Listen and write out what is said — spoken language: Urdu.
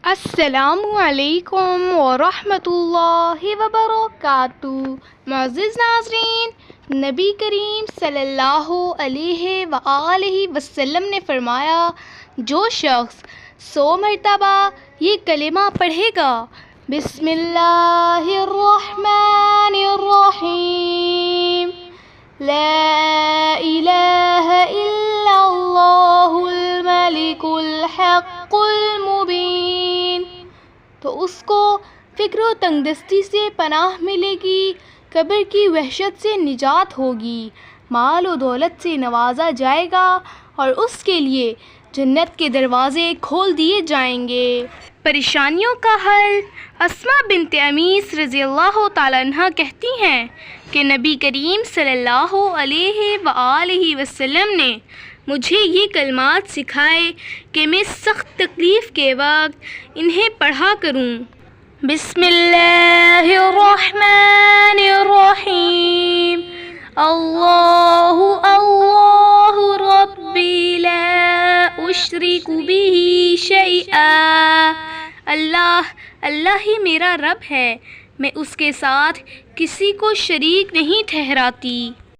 السلام علیکم ورحمۃ اللہ وبرکاتہ۔ معزز ناظرین، نبی کریم صلی اللہ علیہ وآلہ وسلم نے فرمایا، جو شخص 100 مرتبہ یہ کلمہ پڑھے گا، بسم اللہ الرحمن الرحیم، لا الہ الا اللہ الملک الحق المبین، تو اس کو فکر و تنگ دستی سے پناہ ملے گی، قبر کی وحشت سے نجات ہوگی، مال و دولت سے نوازا جائے گا اور اس کے لیے جنت کے دروازے کھول دیے جائیں گے۔ پریشانیوں کا حل۔ اسماء بنت امیس رضی اللہ تعالیٰ عنہ کہتی ہیں کہ نبی کریم صلی اللہ علیہ وآلہ وسلم نے مجھے یہ کلمات سکھائے کہ میں سخت تکلیف کے وقت انہیں پڑھا کروں۔ بسم اللہ الرحمن الرحیم، اللہ اللہ ربی لا اشرک بہ شیئا، اللہ ہی میرا رب ہے، میں اس کے ساتھ کسی کو شریک نہیں ٹھہراتی۔